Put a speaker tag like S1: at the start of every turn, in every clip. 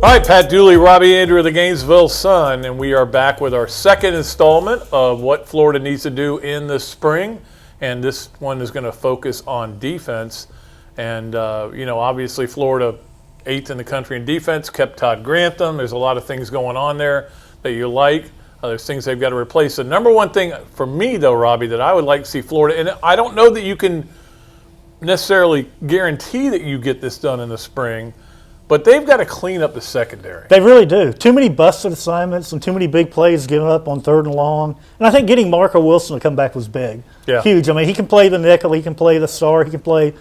S1: All right, Pat Dooley, Robbie Andreu of the Gainesville Sun, and we are back with our second installment of what Florida needs to do in the spring. And this one is going to focus on defense. And, obviously Florida 8th in the country in defense, kept Todd Grantham. There's a lot of things going on there that you like. There's things they've got to replace. The number one thing for me, though, Robbie, that I would like to see Florida, and I don't know that you can necessarily guarantee that you get this done in the spring, but they've got to clean up the secondary.
S2: They really do. Too many busted assignments and too many big plays given up on 3rd and long. And I think getting Marco Wilson to come back was big.
S1: Yeah.
S2: Huge. I mean, he can play the nickel, he can play the star, he can play,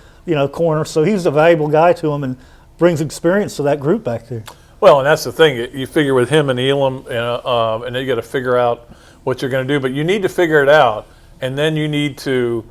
S2: corner. So he's a valuable guy to him and brings experience to that group back there.
S1: Well, and that's the thing. You figure with him and Elam, and then you got to figure out what you're going to do. But you need to figure it out, and then you need to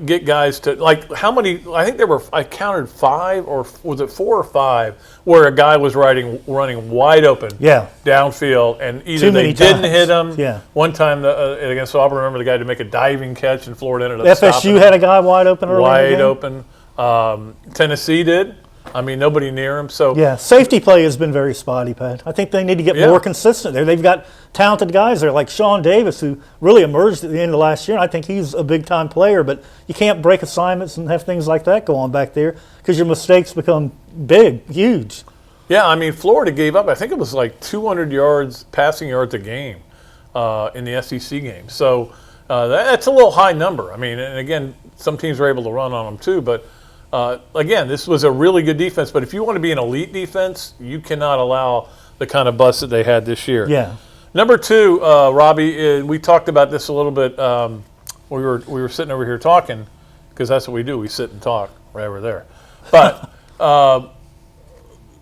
S1: get guys to, like, how many, I counted 5, or was it 4 or 5, where a guy was running wide open downfield, and either they didn't hit him.
S2: Yeah.
S1: One time against Auburn, I remember the guy to make a diving catch, and Florida ended up stopping
S2: FSU had a guy wide open early
S1: wide
S2: in the game.
S1: open. Tennessee did. I mean, nobody near him. So
S2: yeah, safety play has been very spotty, Pat. I think they need to get more consistent there. They've got talented guys there, like Sean Davis, who really emerged at the end of last year. I think he's a big-time player, but you can't break assignments and have things like that go on back there because your mistakes become big, huge.
S1: Yeah, I mean, Florida gave up, I think it was like 200 yards, passing yards a game in the SEC game. So that's a little high number. I mean, and again, some teams were able to run on them too, but again, this was a really good defense, but if you want to be an elite defense, you cannot allow the kind of bust that they had this year.
S2: Yeah.
S1: Number 2, Robbie, we talked about this a little bit. We were sitting over here talking, because that's what we do. We sit and talk right over there. But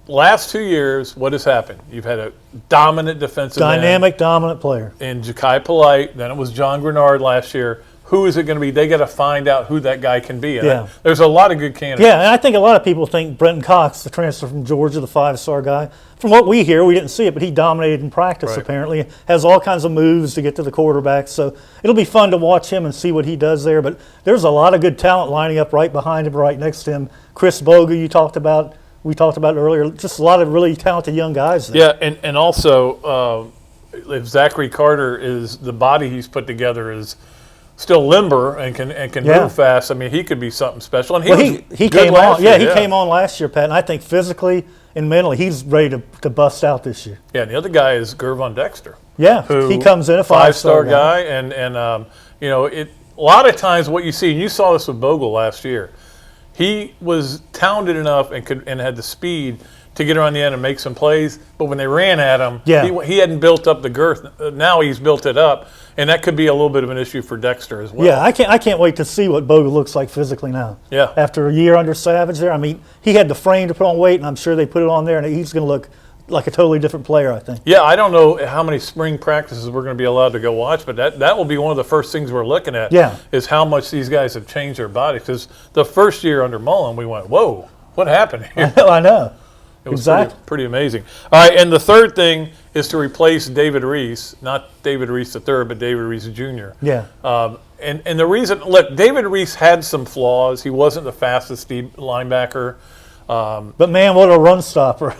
S1: last 2 years, what has happened? You've had a dominant defensive
S2: dynamic, dominant player.
S1: In Ja'Kai Polite, then it was John Grenard last year. Who is it going to be? They got to find out who that guy can be. And there's a lot of good candidates.
S2: Yeah, and I think a lot of people think Brenton Cox, the transfer from Georgia, the 5-star guy. From what we hear, we didn't see it, but he dominated in practice apparently. Has all kinds of moves to get to the quarterback. So it'll be fun to watch him and see what he does there. But there's a lot of good talent lining up right behind him, right next to him. Chris Boga, we talked about earlier. Just a lot of really talented young guys there.
S1: Yeah, and also if Zachary Carter is the body he's put together is still limber and can move fast. I mean, he could be something special. And he
S2: came on. Yeah, he came on last year, Pat. And I think physically and mentally, he's ready to bust out this year.
S1: Yeah, and the other guy is Gervon Dexter.
S2: Yeah, he comes in a 5-star
S1: guy, and a lot of times what you see, and you saw this with Bogle last year, he was talented enough and had the speed to get around the end and make some plays, but when they ran at him, he hadn't built up the girth. Now he's built it up, and that could be a little bit of an issue for Dexter as well.
S2: Yeah, I can't wait to see what Boga looks like physically now.
S1: Yeah.
S2: After a year under Savage there, I mean, he had the frame to put on weight, and I'm sure they put it on there, and he's going to look like a totally different player, I think.
S1: Yeah, I don't know how many spring practices we're going to be allowed to go watch, but that will be one of the first things we're looking at is how much these guys have changed their bodies. Because the first year under Mullen, we went, whoa, what happened here?
S2: I know.
S1: It was pretty amazing. All right, and the third thing is to replace David Reese, not David Reese III, but David Reese Jr.
S2: Yeah.
S1: And the reason, look, David Reese had some flaws. He wasn't the fastest linebacker.
S2: But, man, what a run stopper.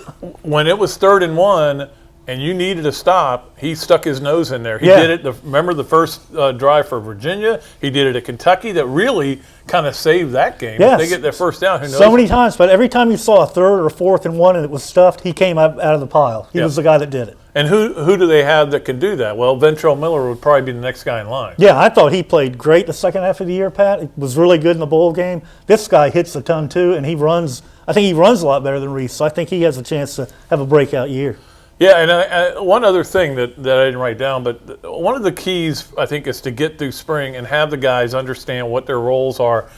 S1: When it was 3rd and 1 and you needed a stop, he stuck his nose in there. He did it. Remember the first drive for Virginia? He did it at Kentucky. That really kind of saved that game.
S2: Yes.
S1: If they get their first down, who knows?
S2: So many times, but every time you saw a 3rd or 4th and 1 and it was stuffed, he came out of the pile. He was the guy that did it.
S1: And who do they have that can do that? Well, Ventrell Miller would probably be the next guy in line.
S2: Yeah, I thought he played great the second half of the year, Pat. He was really good in the bowl game. This guy hits a ton, too, and he runs. I think he runs a lot better than Reese, so I think he has a chance to have a breakout year.
S1: Yeah, and one other thing that I didn't write down, but one of the keys, I think, is to get through spring and have the guys understand what their roles are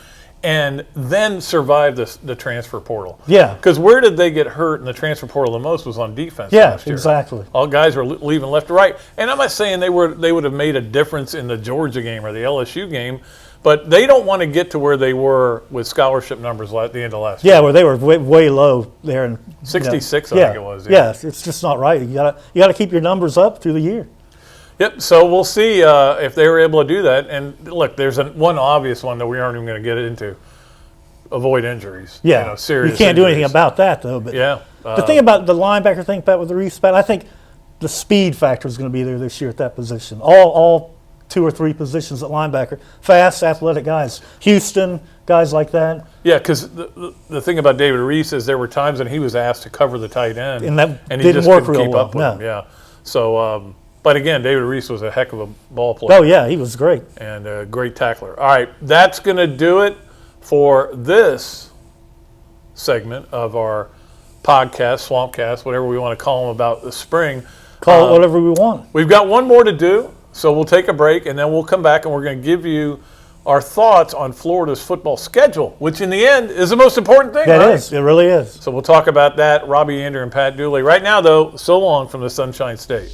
S1: and then survive the transfer portal.
S2: Yeah.
S1: Because where did they get hurt in the transfer portal the most was on defense last year.
S2: Exactly.
S1: All guys were leaving left to right. And I'm not saying they would have made a difference in the Georgia game or the LSU game, but they don't want to get to where they were with scholarship numbers at the end of last year.
S2: Yeah, where they were way low there. And
S1: 66, I think it was.
S2: Yeah, it's just not right. You gotta keep your numbers up through the year.
S1: Yep, so we'll see if they were able to do that. And look, there's one obvious one that we aren't even going to get into. Avoid injuries.
S2: Yeah,
S1: serious
S2: you can't
S1: injuries.
S2: do anything about that, though. But
S1: yeah.
S2: The thing about the linebacker thing, Pat, with the Reese, Pat, I think the speed factor is going to be there this year at that position. All 2 or 3 positions at linebacker. Fast, athletic guys. Houston, guys like that.
S1: Yeah, because the thing about David Reese is there were times when he was asked to cover the tight end.
S2: And that
S1: he
S2: didn't
S1: just
S2: work
S1: couldn't
S2: real
S1: keep
S2: well.
S1: up with
S2: No.
S1: him. Yeah. So, but again, David Reese was a heck of a ball player.
S2: Oh, yeah, he was great.
S1: And a great tackler. All right, that's going to do it for this segment of our podcast, Swampcast, whatever we want to call them, about the spring.
S2: Call it whatever we want.
S1: We've got one more to do, so we'll take a break, and then we'll come back, and we're going to give you our thoughts on Florida's football schedule, which in the end is the most important thing,
S2: That
S1: right?
S2: is. It really is.
S1: So we'll talk about that, Robbie Andreu and Pat Dooley. Right now, though, so long from the Sunshine State.